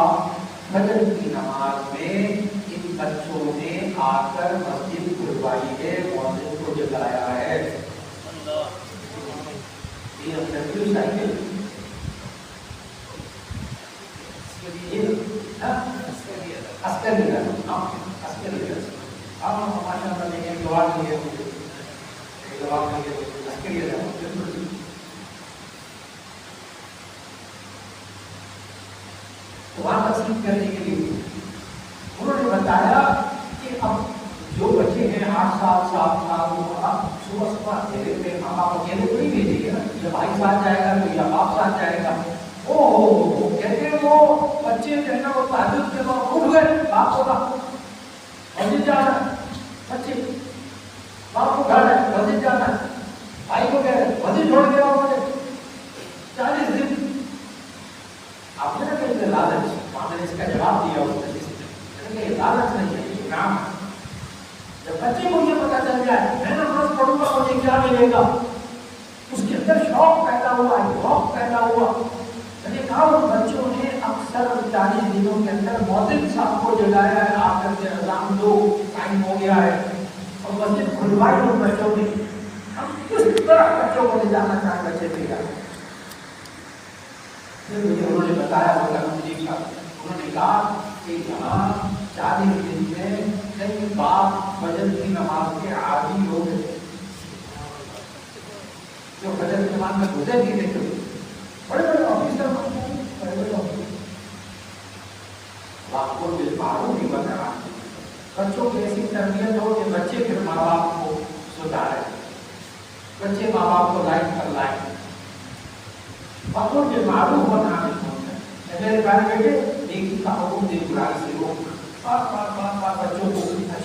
فجر کی نماز میں ان بچوں نے آ کر مسجد کھلوائی ہے, مؤذن کو جگایا ہے. BMW سائیکل وہاں تقسیم کرنے کے لیے انہوں نے بتایا کہ اب جو بچے ہیں 8 سال 7 سال, اب صبح صبح اندھیرے پہ ماں باپ اکیلے تو نہیں بھیجیں گے نا, جب بھائی ساتھ جائے گا تو یا باپ ساتھ جائے گا. او کہتے ہیں وہ بچے جو ہے نا وہ تہجد کے بعد اٹھ گئے, باپ کو مسجد جانا ہے, بچے باپ کو گھر ہے مسجد جانا ہے, بھائی کو کہہ رہے مسجد چھوڑ کے آؤ مجھے 40 دن. آپ نے نا کہ لالچ, وہاں نے اس کا جواب دیا اس نے, لالچ نہیں ہے, یہ نام ہے. جب بچے کو یہ پتا چل جائے میں نماز پڑھوں گا مجھے کیا ملے گا, اس کے اندر شوق پیدا ہوا, شوق پیدا ہوا. میں نے کہا ان بچوں نے اکثر 40 دنوں کے اندر مؤذن صاحب کو جگایا ہے, آ کر کے اذان دو ٹائم ہو گیا ہے, اور مسجد کھلوائی ان بچوں نے. ہم کس طرح بچوں کو لے جانا چاہیں بچے لے جائیں. پھر مجھے انہوں نے بتایا, انہوں نے کہا کہ یہاں 40 دن میں کئی باپ فجر کی نماز کے عادی ہو گئے, جو فجر کی نماز میں گزر نہیں دیتے, بڑے بڑے آفیسر بڑے بڑے آفیسر باپ کو بالمعروف بھی بتا رہا. بچوں کی ایسی تربیت ہو کہ بچے پھر ماں باپ کو سدھارے, بچے ماں باپ کو لائن پر لائیں. بچوں کے معروف بنا میرے پیارے بیٹے نیکی کا حکم دے, برائی سے روک. بچوں کو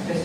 FSC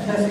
FSC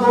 2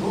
2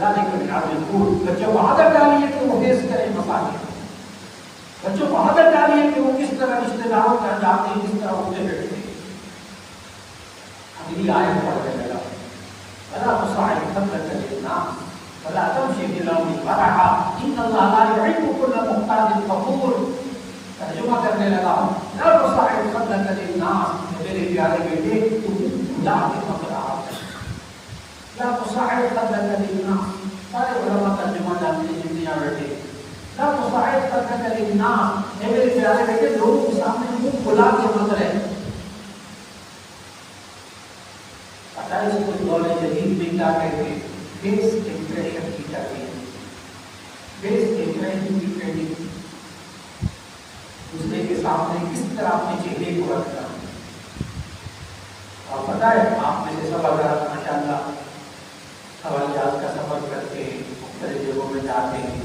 بچوں کو عادت ڈالیے کہ وہ فیس کریں مسائل، بچوں کو عادت ڈالیے کہ وہ کس طرح رشتے داروں کے جاتے ہیں، کس طرح اٹھتے بیٹھتے ہیں۔ اگلی آیت پڑھنے لگا، ولا تصاحب خدك للناس ولا تمشي في الارض مرحا ان الله لا يحب كل مختال فخور۔ ترجمہ کرنے لگا، لا تصاحب خدك للناس، میرے پیارے بیٹے تم خدا کے مقرر لا تصاحب خدك للناس، سارے علماء ترجمہ جانتے ہیں جتنے یہاں بیٹھے، لا تصاحب خدك للناس، میرے پیارے بیٹے لوگوں کے سامنے منہ کھلا کے مت رہے۔ اس کو دور جدید میں کیا کہتے ہیں؟ فیس امپریشن کی جاتی ہے، فیس امپریشن کی ٹریننگ، دوسرے کے سامنے کس طرح اپنے چہرے کو رکھنا۔ اور پتہ ہے آپ میں سے سب حضرات ماشاء اللہ ہوائی جہاز کا سفر کرتے ہیں، مختلف جگہوں میں جاتے ہیں،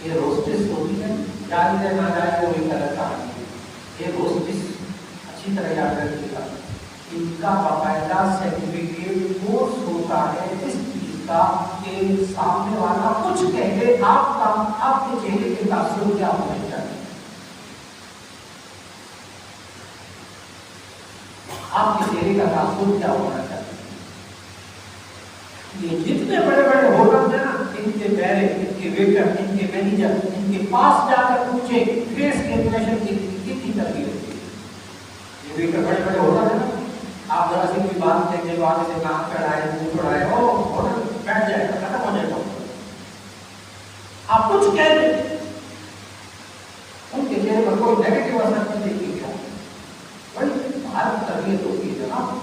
یہ روسٹس ہوتی ہے، جائز ہے نہ جائز وہ ایک الگ کہانی ہے۔ یہ روسٹس اچھی طرح یاد رکھیے گا، ان کا باقاعدہ سرٹیفکیٹ کورس ہوتا ہے اس چیز کا کہ سامنے والا کچھ کہے، آپ کے چہرے کے تاثر کیا ہونے چاہیے، آپ کے چہرے کا تاثر کیا ہونا چاہیے۔ یہ جتنے بڑے بڑے ہوٹل ہیں نا، ان کے بیرے، ان کے ویٹر، ان کے مینیجر، ان کے پاس جا کر پوچھے فیس کے امپریشن کتنی ترقی ہوتی ہے۔ یہ ویٹر بڑے بڑے ہوٹل ہیں نا، آپ ذرا سی کوئی بات کہیں گے تو آگے سے ناک چڑھائے، منہ چڑھائے، ہوٹل بیٹھ جائے گا، ختم ہو جائے گا۔ آپ کچھ کہہ دیں، ان کے چہرے پر کوئی نیگیٹو اثر نہیں دیکھے گا۔ بڑی بھارت تربیت ہوتی ہے جناب۔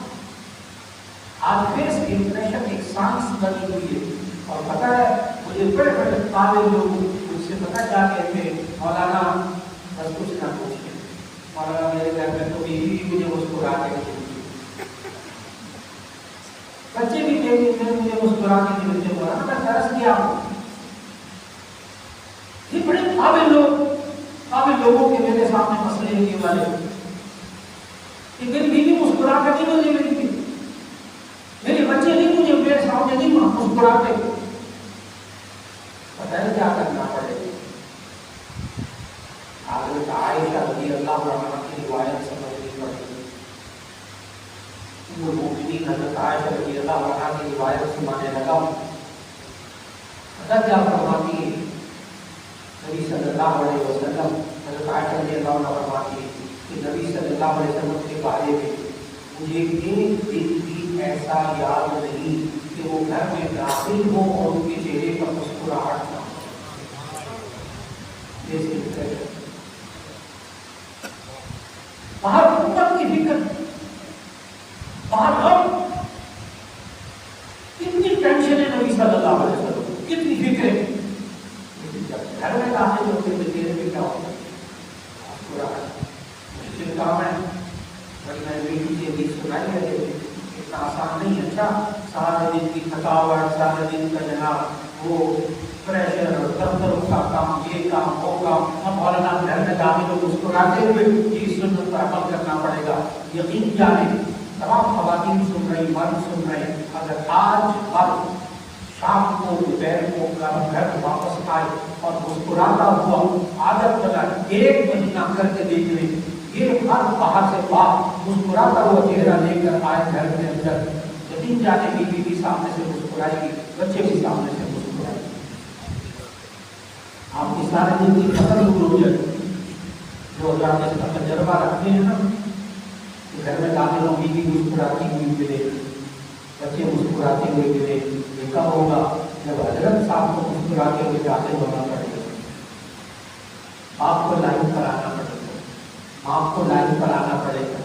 آج فیس امپریشن ایک سائنس بنی ہوئی ہے، اور پتہ ہے مجھے بڑے بڑے قابل لوگ مجھ سے پتہ کیا کہتے ہیں، مولانا بس کچھ نہ پوچھیں، مولانا میرے گھر میں تو بیوی بھی مجھے مسکرا کے بچے بھی دیکھتے ہیں مجھے مسکرا کے ملتے ہیں، مولانا میں ترس گیا ہوں۔ یہ بڑے قابل لوگوں کے میرے سامنے مسئلے ہونے والے، کہ میری بیوی مسکرا کر نہیں مجھے ملتی، میرے بچے نہیں مجھے میرے سامنے نہیں مسکراتے، پتہ ہے کیا کرنا پڑے۔ حضرت عائشہ رضی اللہ عنہا کی روایت سمجھنی پڑے گی۔ وہ مومنین حضرت عائشہ رضی اللہ عنہا کی روایت سنانے لگا، پتہ کیا فرماتی ہے نبی صلی اللہ علیہ وسلم، حضرت عائشہ رضی اللہ عنہا فرماتی ہے کہ نبی صلی اللہ علیہ وسلم کے بارے میں مجھے ایک دن بھی ایسا یاد نہیں کہ وہ گھر میں داخل ہو اور ان کے چہرے پر مسکراہٹ نہ ہو۔ باہر امت کی فکر، باہر غم، کتنی ٹینشن ہے نبی صلی اللہ علیہ وسلم، کتنی فکر ہے، لیکن جب گھر میں داخل ہوتے ہیں چہرے پہ کیا ہوتا ہے؟ مسکراہٹ۔ مشکل کام ہے، میں بیٹی کی حدیث سنائی ہے، اتنا آسان نہیں ہے۔ اچھا سارے دن کی تھکاوٹ، سارے دن کا جناب وہ پریشر، دفتروں کا کام، یہ کام وہ کام، اب مولانا گھر میں داخل ہو مسکراتے ہوئے یہ سنت پر عمل کرنا پڑے گا۔ یقین جانیں تمام خواتین سن رہی، مرد سن رہے، اگر آج مرد شام کو دوپہر کو گھر واپس آئے اور مسکراتا ہوا عادت بنا 1 مہینہ کر کے دیکھ لیں، یہ ہر باہر سے باہر مسکراتا ہوا چہرہ لے کر آئے گھر کے اندر، یقین جانے بیوی بھی سامنے سے مسکرائے گی، بچے بھی سامنے سے مسکرائے گی، آپ کی سارے دن کی فصل دور ہو جائے۔ جو حضرات اس کا تجربہ رکھتے ہیں نا، کہ گھر میں داخل ہوں بیوی مسکراتی ہوئی ملے، بچے مسکراتے ہوئے ملے، یہ کب ہوگا؟ جب حضرت صاحب کو مسکراتے ہوئے داخل ہونا پڑے گا، آپ کو لائن پر آنا پڑے گا، آپ کو لائن پر آنا پڑے گا،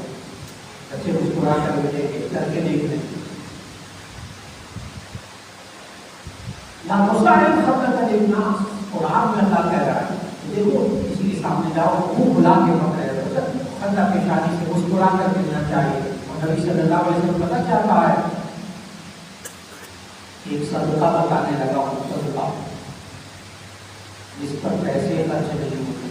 بچے مسکرا کر ملیں گے، کر کے دیکھ لیں۔ لا تصاحب خدك للناس، قرآن میں اللہ کہہ رہا ہے دیکھو کسی کے سامنے جاؤ منہ بلا کے مت رہے، خندہ پیشانی سے مسکرا کر ملنا چاہیے۔ اور نبی صلی اللہ علیہ وسلم پتہ کیا کہا ہے؟ ایک صدقہ بتانے لگا ہوں، صدقہ جس پر پیسے خرچ نہیں ہوتے،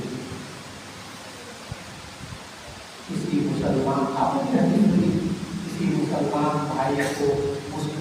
کسی مسلمان آپ نے کسی مسلمان بھائی کو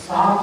7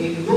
1-2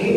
1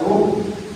2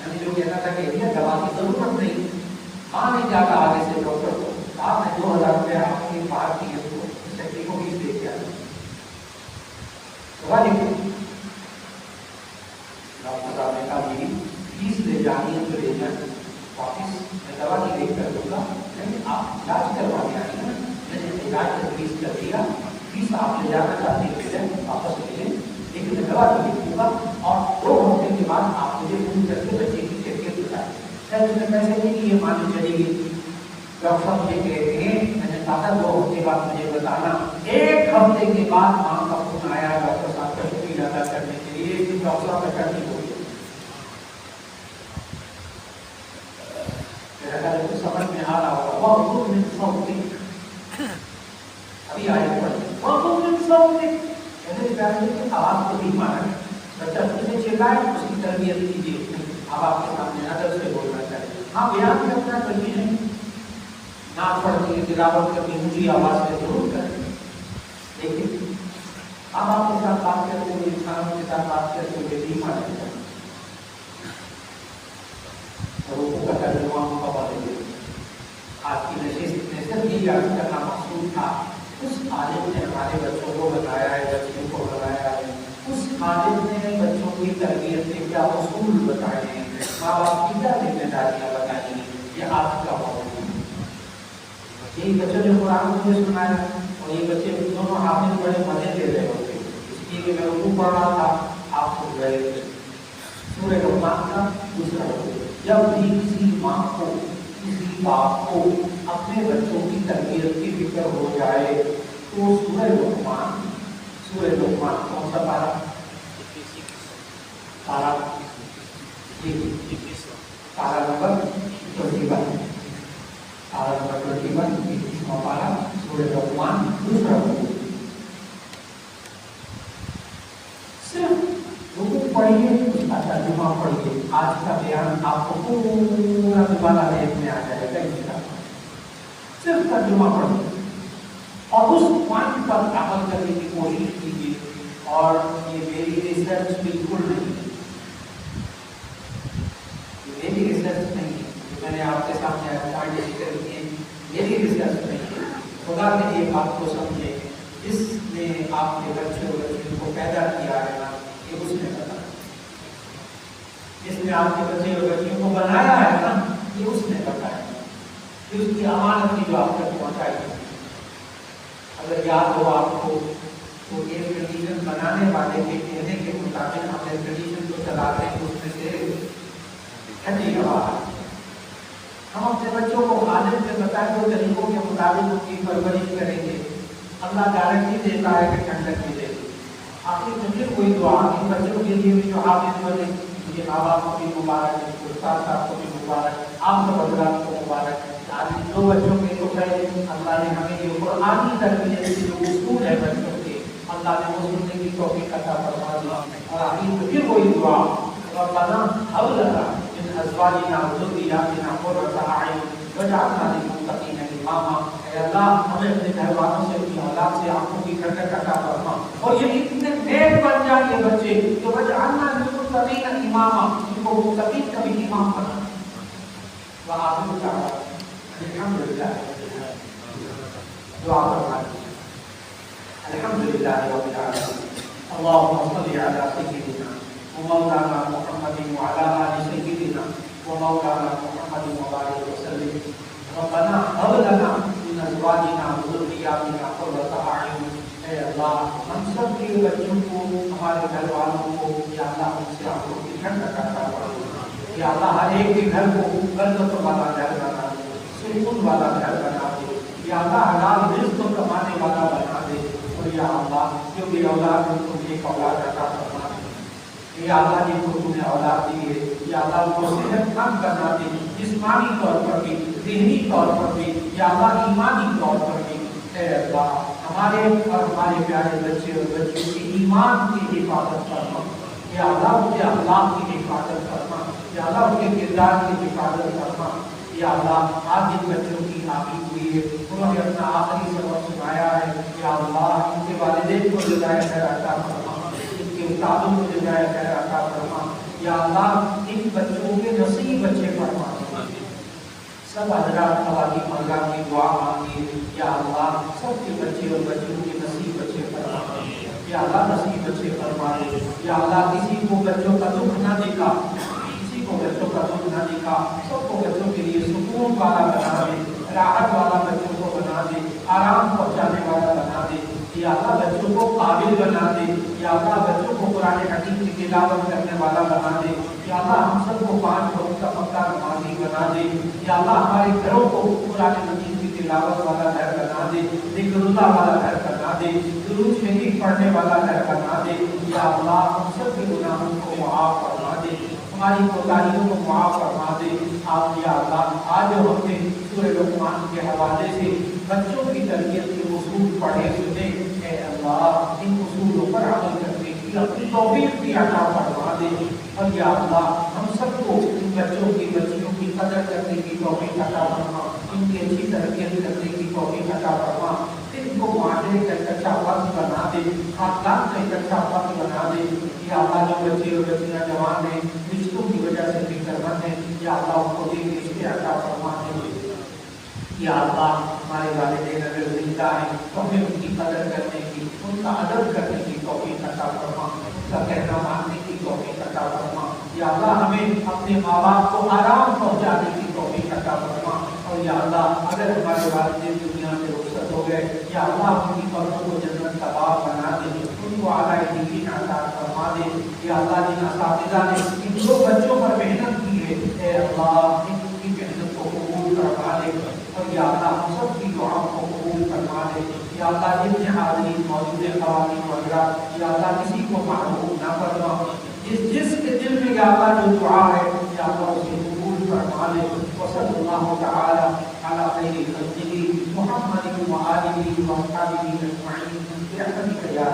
میں نے جو کہنا تھا کہ یہ دوا کی ضرورت نہیں. ماں نے کیا کہا آگے سے ڈاکٹر کو, آپ نے 2000 روپے آپ کی باہر کی اس کو سیکٹری کو فیس دے دیا, دوا لکھو. ڈاکٹر صاحب نے کہا میری فیس لے جانی ہے تو لے جائیں, واپس میں دوا نہیں دیکھ کر دوں گا, لیکن آپ علاج کروانے آئی نا, میں نے علاج تجویز کر دیا, فیس آپ لے جانا چاہتے ہیں واپس لے لیں, لیکن میں دوا نہیں لکھوں گا, اور 2 ہفتے کے بعد آپ مجھے فون کر کے بچے کی کیفیت بتائیں. شاید اس نے پیسے نہیں لیے, مانے چلی گئی. ڈاکٹر صاحب مجھے کہتے ہیں, میں نے کہا 2 ہفتے بعد مجھے بتانا. 1 ہفتے کے بعد ماں کا فون آیا ڈاکٹر صاحب کا شکریہ ادا کرنے کے لیے کہ ڈاکٹر صاحب کا ٹھنڈی ہو گئی. میرا خیال ہے سمجھ میں آ رہا ہوگا. وہ من صوتک, ابھی آئے پڑھ, وہ من صوتک, میرے پیارے کی آواز کو بھی مانا. بچہ خود سے چلائے, اس کی تربیت کیجیے. اب آپ کے سامنے ادب سے بولنا چاہیے. ہاں بیان بھی اپنا کریے, نعت پڑھنی, تلاوت کرنی, اونچی آواز سے ضرور کریں, لیکن اب آپ کے ساتھ بات کرتے ہوئے, انسانوں کے ساتھ بات کرتے ہوئے نہیں مانا جائے. روحوں کا ترجمہ حوالے آج کی نشست میں صرف یہ یاد کرنا مقصود تھا. اس عالم نے ہمارے بچوں کو بتایا ہے, بچوں کو بنایا ہے, اس عالم نے بچوں کی تربیت کے کیا اصول بتائے ہیں, ماں باپ کی کیا ذمہ داریاں بتائی ہیں, یہ آج کا موضوع ہے. یہی بچوں نے قرآن مجھے سنایا, اور یہ بچے دونوں حافظ بڑے مزے لے رہے ہوتے, اس لیے کہ میں اردو پڑھ رہا تھا, آپ سن رہے تھے. سورہ لقمان کا دوسرا رکوع. جب بھی کسی ماں کو, کسی باپ کو اپنے بچوں کی تربیت کی فکر ہو جائے تو سورہ لقمان کون سا پارہ, پارہ نمبر 21, پارہ سورہ لقمان دوسرا رکوع. صرف رکوع پڑھیے, اس کا ترجمہ پڑھیے. آج کا بیان آپ کو پورا دوبارہ ذہن میں آ جائے گا انشاءاللہ. صرف ترجمہ پڑھیے اور اس پوائنٹ پر عمل کرنے کی کوشش کیجیے. اور یہ میری ریسرچ بالکل نہیں ہے, میری ریسرچ نہیں ہے, میں نے آپ کے سامنے پوائنٹ ذکر کیے, میری ریسرچ نہیں ہے. خدا نے یہ بات کو سمجھے, جس نے آپ کے بچوں کو پیدا کیا ہے نا, یہ اس نے بتایا. جس نے آپ کے بچے اور بچیوں کو بنایا ہے نا, یہ اس نے بتایا. یہ اس کی امانت کی جو آپ تک پہنچائی ہے. اگر یاد ہو آپ کو تو ایئر کنڈیشن بنانے والے کے کہنے کے مطابق ہم ایئر کنڈیشن کو چلا رہے ہیں, اس میں سے ٹھنڈی ہوا ہے. ہم اپنے بچوں کو عالم سے بتائیں تو طریقوں کے مطابق ان کی پرورش کریں گے. اللہ گارنٹی دیتا ہے کہ ٹھنڈک ملے گی. آخر میں پھر کوئی دعا ان بچوں کے لیے بھی جو حافظ بنے, مجھے ماں باپ کو بھی مبارک, استاد صاحب کو بھی مبارک, آپ سب حضرات کو مبارک. آج 2 بچوں کے تو اللہ نے ہمیں یہ قرآنی تربیت کے جو اصول ہے بچوں کے, اللہ نے وہ سننے کی توفیق عطا فرما دی. اور آخر میں پھر وہی دعا, ربنا هب لنا من ازواجنا وذرياتنا قرة اعين واجعلنا للمتقين اماما. اے اللہ ہمیں اپنے گھر والوں سے, اپنی اولاد سے آنکھوں کی ٹھنڈک عطا فرما, اور یہ اتنے نیک بن جائیں یہ بچے کہ واجعلنا للمتقين اماما, ان کو متقین کا بھی امام بنا. وآخر دعوانا الحمدللہ. دعا فرمائیے. الحمدللہ رب العالمین. اللهم صل على سيدنا ومولانا محمد وعلى آل سيدنا ومولانا محمد وبارك وسلم. ربنا هب لنا من ازواجنا وذرياتنا قرة اعين. اے اللہ ہم سب کے بچوں کو, ہمارے گھر والوں کو, یا اللہ ان سے آنکھوں کی ٹھنڈک عطا فرما. یا اللہ ہر ایک کے گھر کو برکت والا گھر بنا دے, سکون والا گھر بنا دے. یا اللہ حلال رزق کمانے والا بنا دے. اور یا اللہ جو بھی اولاد ہے ان کو ایک اولاد عطا فرما دے. یا اللہ جن کو تم نے اولاد دی ہے, یا اللہ ان کو صحت مند بنا دے, جسمانی طور پر بھی, ذہنی طور پر بھی, یا اللہ ایمانی طور پر بھی. اے اللہ ہمارے اور ہمارے پیارے بچے اور بچیوں کے ایمان کی حفاظت فرما. یا اللہ ان کے اخلاق کی حفاظت فرما. یا اللہ ان کے کردار کی حفاظت فرما. یا اللہ آج جن بچوں کی حامی ہوئی ہے انہوں نے اپنا آخری سبق سنایا ہے, یا اللہ ان کے والدین کو جزائے خیر عطا فرما, ان کے استادوں کو جزائے خیر عطا فرما. یا اللہ ان بچوں کے نصیب بچے فرما دے. سب حضرات خواتین مرغا کی دعا مانگی. یا اللہ سب کے بچے اور بچوں کے نصیب بچے فرما دے. یا اللہ نصیب بچے فرما دے. یا اللہ کسی کو بچوں کا دکھ نہ دکھا, کسی کو بچوں کا دکھ نہ دکھا. سب کو بچوں کے لیے سکون والا بنا دے, راحت والا بچوں کو بنا دے, آرام پہنچانے والا بنا دے. یا اللہ بچوں کو قابل بنا دے. یا اللہ بچوں کو قرآن حکیم کی تلاوت کرنے والا بنا دے. یا اللہ ہم سب کو 5 وقت کا پکا نمازی بنا دے. یا اللہ ہمارے گھروں کو قرآن حکیم کی تلاوت والا گھر بنا دے, ذکر اللہ والا گھر بنا دے, درود شریف پڑھنے والا گھر بنا دے. یا اللہ ہم سب کے گناہوں کو معاف فرما دے, ہماری کوتاہیوں کو معاف فرما دے. آپ یا اللہ آج ہم نے سورہ لقمان کے حوالے سے بچوں کی تربیت کے اصول پڑھے سنے, اے اللہ ان اصولوں پر عمل کرنے کی اپنی توفیق بھی عطا فرما دے. اور یا اللہ ہم سب کو ان بچوں کی بچیوں کی قدر کرنے کی توفیق عطا فرما, ان کی اچھی تربیت کرنے کی توفیق عطا فرما. ان کو معاشرے کا ایک اچھا وقت بنا دے, خاندان کا ایک اچھا وقت بنا دے. یا اللہ جو بچے اور بچیاں جوان ہیں رشتوں کی وجہ سے فکر مند ہیں, یا اللہ ان کو دین کے رشتے عطا فرما دے. یا اللہ ہمارے والدین اگر زندہ ہیں تو ہمیں ان کی قدر کرنے کی, ان کا ادب کرنے کی توفیق عطا فرما, ان کا کہنا ماننے کی توفیق عطا فرما. یا اللہ ہمیں اپنے ماں باپ کو آرام پہنچانے کی توفیق عطا فرما. اور یا اللہ اگر ہمارے والدین دنیا سے رخصت ہو گئے, یا اللہ ان کی قبروں کو جنت کا باغ بنا دے, ان کو اعلیٰ دین عطا فرما دے. یا اللہ جن اساتذہ نے ان 2 بچوں پر محنت کی ہے, اے اللہ ان کی محنت کو قبول فرما دے. اور یا اللہ ہم سب کی دعاؤں کو قبول فرما دے. یا اللہ جتنے حاضرین موجود خواتین و حضرات, یا اللہ کسی کو محروم نہ فرما. جس کے دل میں یا اللہ جو دعا ہے یا اللہ اسے قبول فرما دے. وصلی اللہ تعالی علی خیر خلقہ محمد و آلہ و اصحابہ اجمعین برحمتک یا